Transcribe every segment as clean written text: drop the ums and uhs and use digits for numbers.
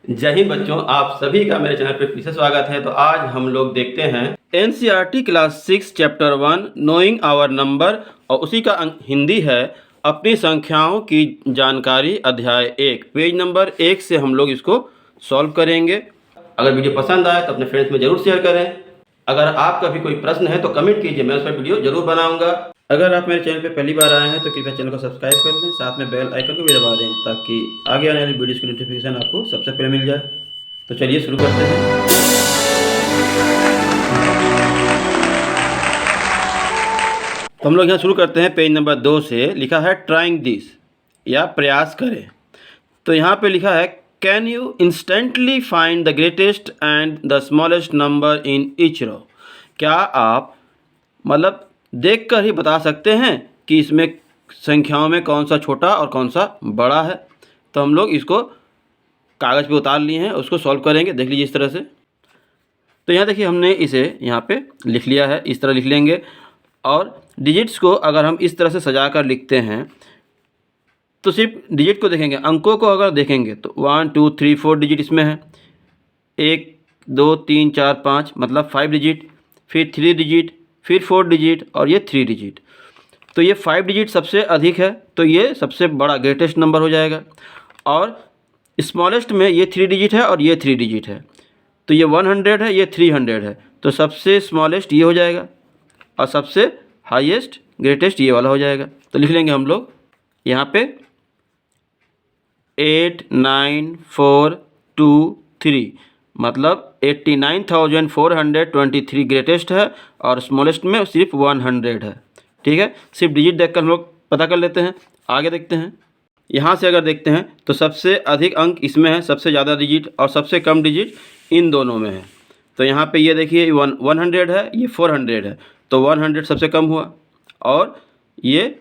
जय हिंद बच्चों, आप सभी का मेरे चैनल पर फिर से स्वागत है। तो आज हम लोग देखते हैं NCERT class 6 chapter 1 knowing our number, और उसी का हिंदी है अपनी संख्याओं की जानकारी, अध्याय 1 पेज नंबर 1 से हम लोग इसको सॉल्व करेंगे। अगर वीडियो पसंद आए तो अपने फ्रेंड्स में ज़रूर शेयर करें। अगर आपका भी कोई प्रश्न है तो कमेंट कीजिए, मैं उस पर वीडियो ज़रूर बनाऊँगा। अगर आप मेरे चैनल पे पहली बार आए हैं तो कृपया चैनल को सब्सक्राइब कर लें, साथ में बेल आइकन को भी दबा दें ताकि आगे आने वाली वीडियोस की नोटिफिकेशन आपको सबसे पहले मिल जाए। तो चलिए शुरू करते हैं। तो हम लोग यहाँ शुरू करते हैं पेज नंबर 2 से। लिखा है ट्राइंग दिस, या प्रयास करें। तो यहाँ पे लिखा है can you instantly find the greatest and the smallest number in each row. क्या आप मतलब देख कर ही बता सकते हैं कि इसमें संख्याओं में कौन सा छोटा और कौन सा बड़ा है। तो हम लोग इसको कागज़ पे उतार लिए हैं, उसको सॉल्व करेंगे। देख लीजिए इस तरह से। तो यहाँ देखिए हमने इसे यहाँ पे लिख लिया है, इस तरह लिख लेंगे। और डिजिट्स को अगर हम इस तरह से सजा कर लिखते हैं तो सिर्फ डिजिट को देखेंगे, अंकों को अगर देखेंगे तो 1 2 3 4 डिजिट इसमें है, 1 2 3 4 5 मतलब 5 डिजिट, फिर 3 डिजिट, फिर 4 डिजिट और ये 3 डिजिट। तो ये 5 डिजिट सबसे अधिक है, तो ये सबसे बड़ा ग्रेटेस्ट नंबर हो जाएगा। और स्मॉलेस्ट में ये 3 डिजिट है और ये 3 डिजिट है, तो ये 100 है, ये 300 है, तो सबसे स्मॉलेस्ट ये हो जाएगा और सबसे हाईएस्ट ग्रेटेस्ट ये वाला हो जाएगा। तो लिख लेंगे हम लोग यहाँ पे 8 9 4 2 3 मतलब 89,423 ग्रेटेस्ट है और स्मॉलेस्ट में सिर्फ 100 है। ठीक है, सिर्फ डिजिट देखकर हम लोग पता कर लेते हैं। आगे देखते हैं। यहाँ से अगर देखते हैं तो सबसे अधिक अंक इसमें है, सबसे ज़्यादा डिजिट, और सबसे कम डिजिट इन दोनों में है। तो यहाँ पे ये देखिए 100 है, ये 400 है, तो 100 सबसे कम हुआ। और ये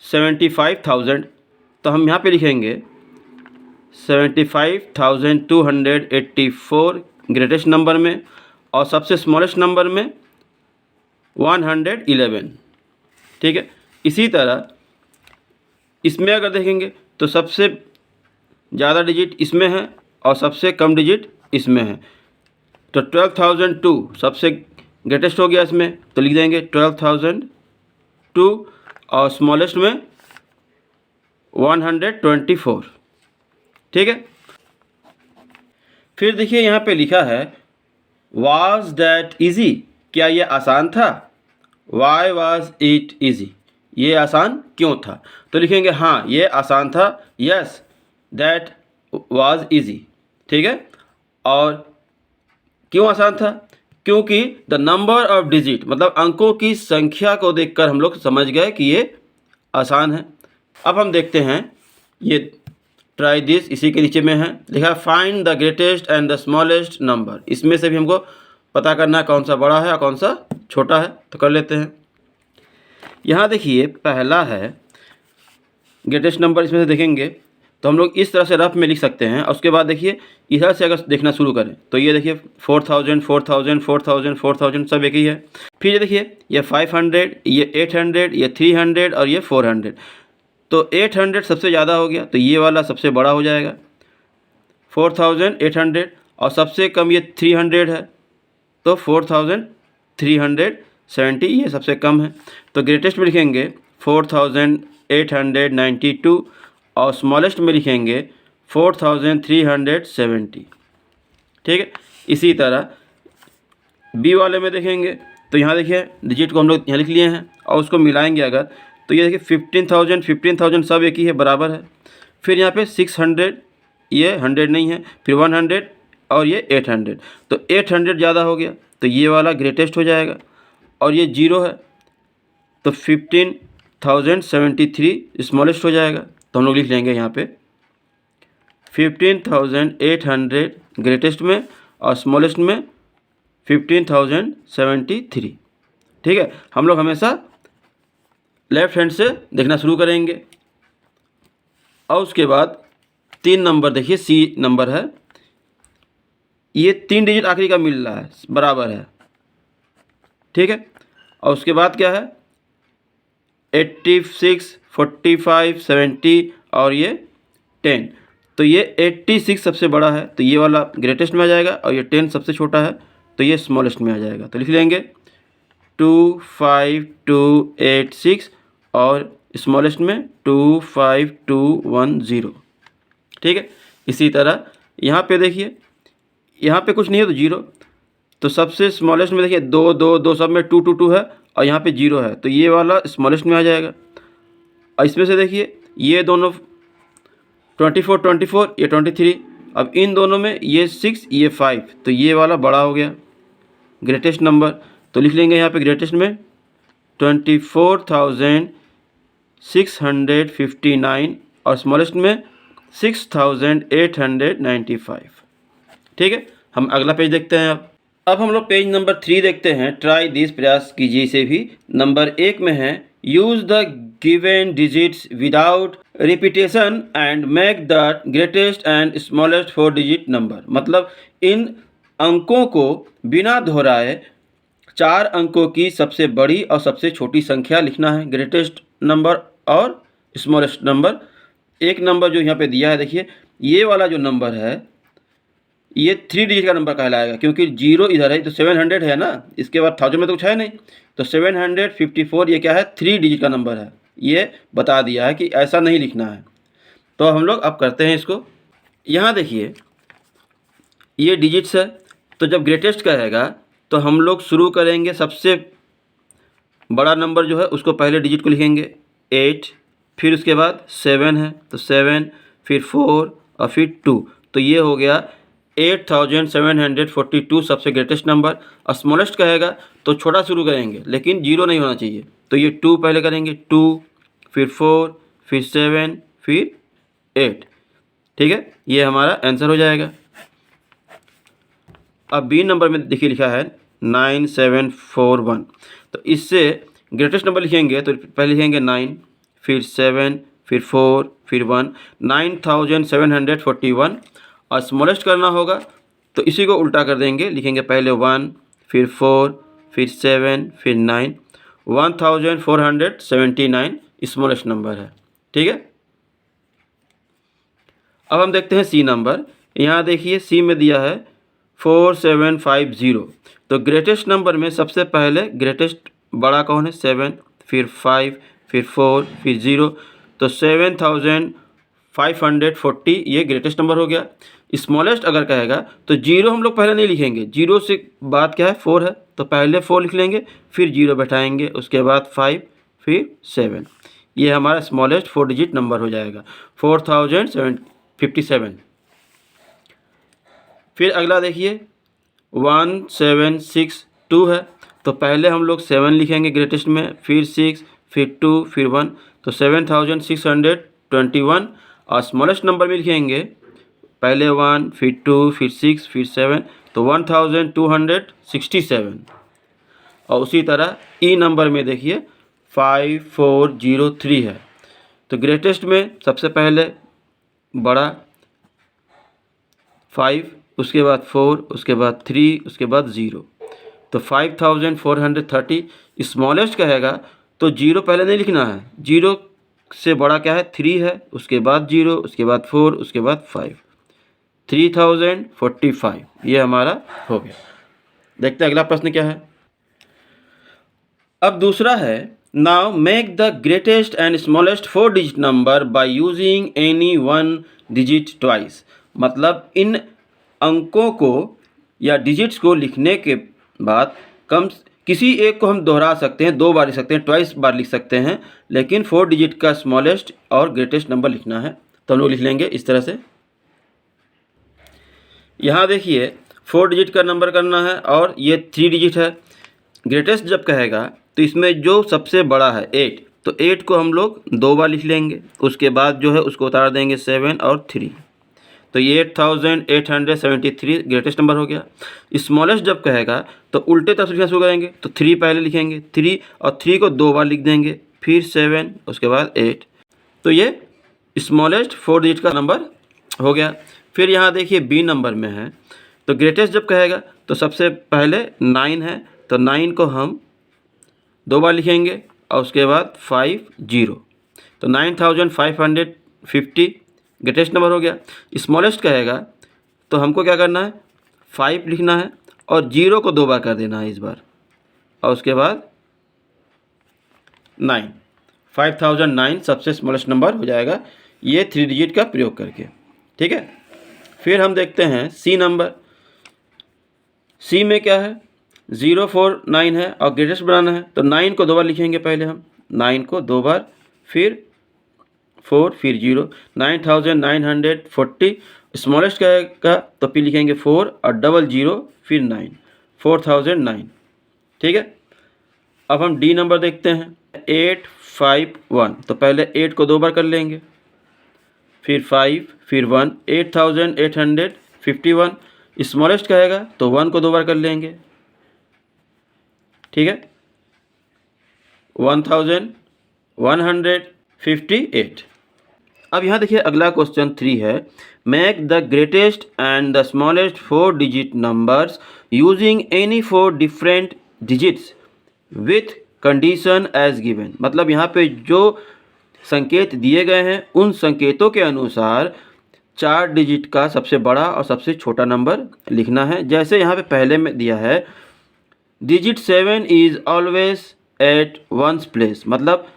75,000, तो हम यहाँ पे लिखेंगे 75,284 ग्रेटेस्ट नंबर में, और सबसे स्मॉलेस्ट नंबर में 111। ठीक है, इसी तरह इसमें अगर देखेंगे तो सबसे ज़्यादा डिजिट इसमें है और सबसे कम डिजिट इसमें है। तो 12,002 सबसे ग्रेटेस्ट हो गया इसमें, तो लिख देंगे 12,002 और स्मॉलेस्ट में 124। ठीक है, फिर देखिए यहाँ पे लिखा है वाज दैट ईजी, क्या ये आसान था। वाई वाज इट ईजी, ये आसान क्यों था। तो लिखेंगे हाँ ये आसान था, यस दैट वाज ईजी। ठीक है, और क्यों आसान था, क्योंकि द नंबर ऑफ डिजिट मतलब अंकों की संख्या को देखकर हम लोग समझ गए कि ये आसान है। अब हम देखते हैं ये ट्राई दिस, इसी के नीचे में है लिखा find the greatest and the smallest number. इसमें से भी हमको पता करना है कौन सा बड़ा है और कौन सा छोटा है। तो कर लेते हैं। यहाँ देखिए पहला है ग्रेटेस्ट नंबर, इसमें से देखेंगे तो हम लोग इस तरह से रफ में लिख सकते हैं। और उसके बाद देखिए इधर से अगर देखना शुरू करें तो ये देखिए 4,000 4,000 4,000 4,000 सब एक ही है। फिर ये देखिए ये 500, ये 800, ये 300 और ये 400। तो 800 सबसे ज़्यादा हो गया, तो ये वाला सबसे बड़ा हो जाएगा 4,800, और सबसे कम ये 300 है, तो 4,370 ये सबसे कम है। तो ग्रेटेस्ट में लिखेंगे 4,892 और स्मॉलेस्ट में लिखेंगे 4,370। ठीक है, इसी तरह बी वाले में देखेंगे तो यहाँ देखिए डिजिट को हम लोग यहाँ लिख लिए हैं और उसको मिलाएंगे अगर, तो ये देखिए 15,000 सब एक ही है, बराबर है। फिर यहाँ पे 600, ये 100 नहीं है, फिर 100 और ये 800, तो 800 ज़्यादा हो गया, तो ये वाला ग्रेटेस्ट हो जाएगा। और ये 0 है, तो 15,073 स्मॉलेस्ट हो जाएगा। तो हम लोग लिख लेंगे यहाँ पे 15,800 ग्रेटेस्ट में और स्मॉलेस्ट में 15,073। ठीक है, हम लोग हमेशा लेफ्ट हैंड से देखना शुरू करेंगे। और उसके बाद 3 नंबर देखिए सी नंबर है, ये 3 डिजिट आखिरी का मिल रहा है, बराबर है। ठीक है, और उसके बाद क्या है 86 45 70 और ये 10। तो ये 86 सबसे बड़ा है, तो ये वाला ग्रेटेस्ट में आ जाएगा, और ये 10 सबसे छोटा है तो ये स्मॉलेस्ट में आ जाएगा। तो लिख लेंगे 25286 और स्मॉलेस्ट में 25210। ठीक है। इसी तरह यहाँ पे देखिए, यहाँ पे कुछ नहीं है तो 0, तो सबसे स्मॉलेस्ट में देखिए 2 2 2 सब में 2 2 2 है, और यहाँ पे 0 है, तो ये वाला स्मॉलेस्ट में आ जाएगा। और इसमें से देखिए ये दोनों 24 24, ये 23, अब इन दोनों में ये 6 ये 5, तो ये वाला बड़ा हो गया ग्रेटेस्ट नंबर। तो लिख लेंगे यहाँ पे ग्रेटेस्ट में 24,659 और स्मॉलेस्ट में 6,895। ठीक है। हम अगला पेज देखते हैं। अब हम लोग पेज नंबर 3 देखते हैं। ट्राई दिस, प्रयास कीजिए इसे भी। नंबर 1 में है use the given digits without repetition and make the greatest and smallest 4 digit number. मतलब इन अंकों को बिना दोहराए 4 अंकों की सबसे बड़ी और सबसे छोटी संख्या लिखना है, ग्रेटेस्ट नंबर और स्मॉलेस्ट नंबर। एक नंबर जो यहाँ पे दिया है देखिए, ये वाला जो नंबर है ये 3 डिजिट का नंबर कहलाएगा, क्योंकि 0 इधर है तो 700 है ना, इसके बाद 1000 में तो कुछ है नहीं, तो 754 ये क्या है, 3 डिजिट का नंबर है। ये बता दिया है कि ऐसा नहीं लिखना है। तो हम लोग अब करते हैं इसको। यहाँ देखिए ये डिजिट्स है, तो जब ग्रेटेस्ट कहेगा तो हम लोग शुरू करेंगे, सबसे बड़ा नंबर जो है उसको पहले डिजिट को लिखेंगे 8, फिर उसके बाद 7 है तो 7, फिर 4 और फिर 2, तो ये हो गया 8742 सबसे ग्रेटेस्ट नंबर। और स्मॉलेस्ट कहेगा तो छोटा शुरू करेंगे, लेकिन 0 नहीं होना चाहिए, तो ये 2 पहले करेंगे, 2 फिर 4 फिर 7 फिर 8। ठीक है, ये हमारा आंसर हो जाएगा। अब बी नंबर में देखिए लिखा है 9741, तो इससे ग्रेटेस्ट नंबर लिखेंगे तो पहले लिखेंगे 9, फिर 7, फिर 4, फिर 1, 9741। और स्मॉलेस्ट करना होगा तो इसी को उल्टा कर देंगे, लिखेंगे पहले 1, फिर 4, फिर 7, फिर 9, 1479 स्मॉलेस्ट नंबर है। ठीक है। अब हम देखते हैं सी नंबर। यहाँ देखिए सी में दिया है 4750, तो ग्रेटेस्ट नंबर में सबसे पहले ग्रेटेस्ट बड़ा कौन है, 7, फिर 5, फिर 4, फिर 0, तो 7540 ये ग्रेटेस्ट नंबर हो गया। स्मॉलेस्ट अगर कहेगा तो 0 हम लोग पहले नहीं लिखेंगे, 0 से बाद क्या है 4 है, तो पहले 4 लिख लेंगे, फिर 0 बैठाएंगे, उसके बाद 5, फिर 7, ये हमारा स्मॉलेस्ट 4 डिजिट नंबर हो जाएगा 4057। फिर अगला देखिए 1762 है, तो पहले हम लोग 7 लिखेंगे ग्रेटेस्ट में, फिर 6, फिर 2, फिर 1, तो 7621। और स्मॉलेस्ट नंबर में लिखेंगे पहले 1, फिर 2, फिर 6, फिर 7, तो 1267। और उसी तरह ई नंबर में देखिए 5403 है, तो ग्रेटेस्ट में सबसे पहले बड़ा 5, उसके बाद 4, उसके बाद 3, उसके बाद 0, तो 5430। स्मॉलेस्ट कहेगा तो 0 पहले नहीं लिखना है, 0 से बड़ा क्या है 3 है, उसके बाद 0, उसके बाद 4, उसके बाद 5, 3045 ये हमारा हो गया। देखते हैं अगला प्रश्न क्या है। अब दूसरा है now make the greatest and smallest 4 digit number by using any 1 digit twice. मतलब इन अंकों को या डिजिट्स को लिखने के बाद किसी एक को हम दोहरा सकते हैं, 2 बार लिख सकते हैं, ट्वाइस बार लिख सकते हैं, लेकिन 4 डिजिट का स्मॉलेस्ट और ग्रेटेस्ट नंबर लिखना है। तो हम लोग लिख लेंगे इस तरह से। यहाँ देखिए 4 डिजिट का नंबर करना है और ये 3 डिजिट है। ग्रेटेस्ट जब कहेगा तो इसमें जो सबसे बड़ा है 8, तो 8 को हम लोग 2 बार लिख लेंगे, उसके बाद जो है उसको उतार देंगे 7 और 3, तो ये 8873 ग्रेटेस्ट नंबर हो गया। स्मॉलेस्ट जब कहेगा तो उल्टे तरफ लिखना शुरू करेंगे, तो 3 पहले लिखेंगे, 3 और 3 को 2 बार लिख देंगे, फिर 7, उसके बाद 8, तो ये स्मॉलेस्ट 4 डिजिट का नंबर हो गया। फिर यहाँ देखिए बी नंबर में है, तो ग्रेटेस्ट जब कहेगा तो सबसे पहले 9 है, तो 9 को हम 2 बार लिखेंगे और उसके बाद 5, 0, तो 9550 ग्रेटेस्ट नंबर हो गया। स्मॉलेस्ट कहेगा तो हमको क्या करना है, 5 लिखना है और 0 को 2 बार कर देना है इस बार, और उसके बाद 9, 5009 सबसे स्मॉलेस्ट नंबर हो जाएगा ये 3 डिजिट का प्रयोग करके। ठीक है, फिर हम देखते हैं सी नंबर। सी में क्या है, 049 है और ग्रेटेस्ट बनाना है तो 9 को 2 बार लिखेंगे पहले हम, 9 को 2 बार, फिर 4, फिर 0, 9940। स्मॉलेस्ट का तो फिर लिखेंगे 4 और डबल 0 फिर 9, 4009। ठीक है, अब हम डी नंबर देखते हैं 851, तो पहले 8 को 2 बार कर लेंगे, फिर 5, फिर 1, 8851। स्मॉलेस्ट कहेगा तो 1 को 2 बार कर लेंगे। ठीक है, 1158। अब यहाँ देखिए अगला क्वेश्चन 3 है, make the greatest and the smallest 4 digit numbers using any 4 different digits with condition as given. मतलब यहाँ पे जो संकेत दिए गए हैं उन संकेतों के अनुसार 4 डिजिट का सबसे बड़ा और सबसे छोटा नंबर लिखना है। जैसे यहाँ पे पहले में दिया है digit 7 is always at ones place, मतलब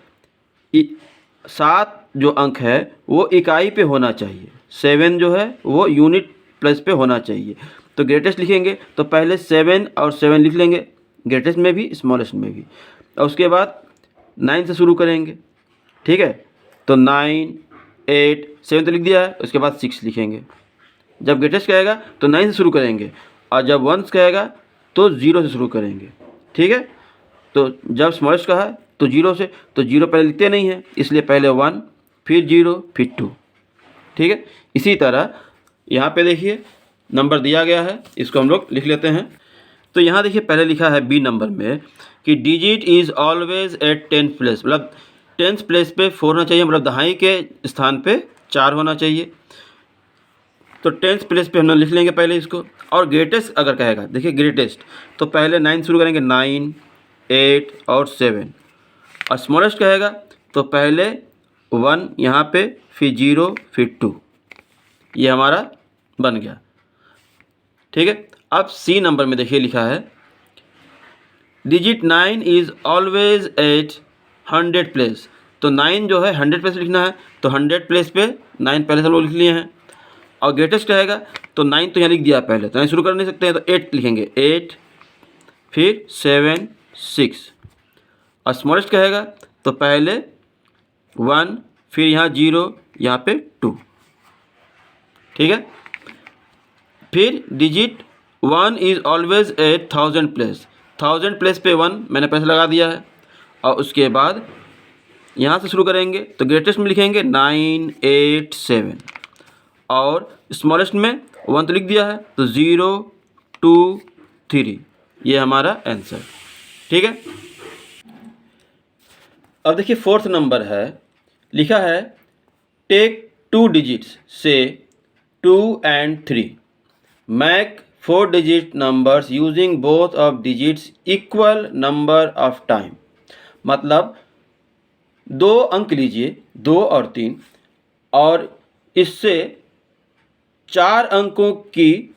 7 जो अंक है वो इकाई पे होना चाहिए, 7 जो है वो यूनिट प्लेस पे होना चाहिए। तो ग्रेटेस्ट लिखेंगे तो पहले 7 और 7 लिख लेंगे, ग्रेटेस्ट में भी स्मॉलेस्ट में भी, और उसके बाद 9 से शुरू करेंगे। ठीक है, तो 9, 8, 7 तो लिख दिया है, उसके बाद 6 लिखेंगे। जब ग्रेटेस्ट कहेगा तो 9 से शुरू करेंगे और जब 1 कहेगा तो 0 से शुरू करेंगे। ठीक है, तो जब स्मॉलेस्ट कहा तो 0 से, तो 0 पहले लिखते नहीं है इसलिए पहले 1, फिर 0, फिर 2। ठीक है, इसी तरह यहाँ पे देखिए नंबर दिया गया है, इसको हम लोग लिख लेते हैं। तो यहाँ देखिए पहले लिखा है बी नंबर में कि digit is always at 10th place, मतलब 10th प्लेस पे 4 होना चाहिए, मतलब दहाई के स्थान पे 4 होना चाहिए। तो 10th प्लेस पे हम लोग लिख लेंगे पहले इसको। और ग्रेटेस्ट अगर कहेगा, देखिए ग्रेटेस्ट तो पहले 9 शुरू करेंगे, 9, 8 और 7। और स्मॉलेस्ट कहेगा तो पहले 1 यहाँ पे, फिर 0, फिर 2, ये हमारा बन गया। ठीक है, अब सी नंबर में देखिए लिखा है digit 9 is always at 100 place, तो 9 जो है 100 प्लेस लिखना है, तो 100 प्लेस पे 9 पहले से हम लोग लिख लिए हैं। और ग्रेटेस्ट कहेगा तो 9 तो यहाँ लिख दिया पहले, तो 9 शुरू कर नहीं सकते हैं, तो 8 लिखेंगे, 8, फिर 7, 6। और स्मॉलेस्ट कहेगा तो पहले 1, फिर यहाँ 0, यहाँ पे 2। ठीक है, फिर digit 1 is always at 1000 place, 1000 place पे 1 मैंने पहले लगा दिया है। और उसके बाद यहाँ से शुरू करेंगे तो ग्रेटेस्ट में लिखेंगे 9, 8, 7, और स्मॉलेस्ट में 1 तो लिख दिया है, तो 0, 2, 3, ये हमारा आंसर। ठीक है, अब देखिए 4th नंबर है, लिखा है टेक 2 डिजिट्स से 2 and 3, make 4 digit numbers using both of digits equal number of time. मतलब 2 अंक लीजिए, 2 और 3, और इससे 4 अंकों की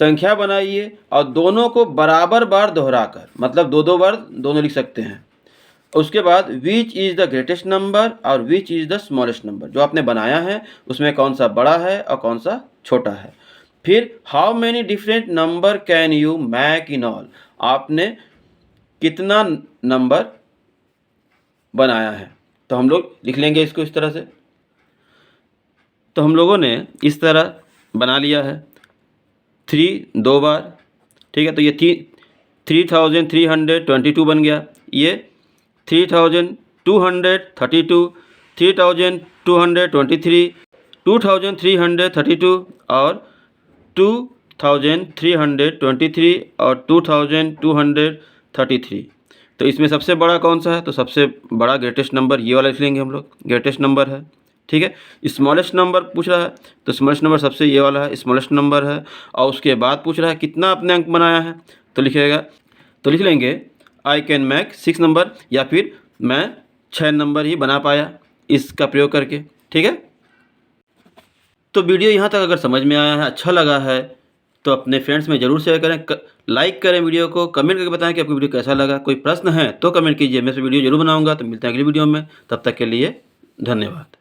संख्या बनाइए और दोनों को बराबर बार दोहराकर, मतलब 2-2 बार दोनों लिख सकते हैं। उसके बाद which is the greatest number और which is the smallest number, जो आपने बनाया है उसमें कौन सा बड़ा है और कौन सा छोटा है। फिर how many different number can you make in all, आपने कितना नंबर बनाया है। तो हम लोग लिख लेंगे इसको इस तरह से। तो हम लोगों ने इस तरह बना लिया है, 3 2 बार। ठीक है, तो ये 3322 बन गया, ये 3232, 3223, 2332 और 2323 और 2233। तो इसमें सबसे बड़ा कौन सा है, तो सबसे बड़ा ग्रेटेस्ट नंबर ये वाला लिख लेंगे हम लोग, ग्रेटेस्ट नंबर है। ठीक है, स्मॉलेस्ट नंबर पूछ रहा है तो स्मॉलेस्ट नंबर सबसे ये वाला है, स्मॉलेस्ट नंबर है। और उसके बाद पूछ रहा है कितना आपने अंक बनाया है, तो लिखिएगा, तो लिख लेंगे आई कैन मैक 6 नंबर, या फिर मैं 6 नंबर ही बना पाया इसका प्रयोग करके। ठीक है, तो वीडियो यहाँ तक अगर समझ में आया है, अच्छा लगा है, तो अपने फ्रेंड्स में ज़रूर शेयर करें, लाइक करें वीडियो को, कमेंट करके बताएं कि आपको वीडियो कैसा लगा। कोई प्रश्न है तो कमेंट कीजिए, मैं इस वीडियो ज़रूर बनाऊँगा। तो मिलते हैं अगली वीडियो में, तब तक के लिए धन्यवाद।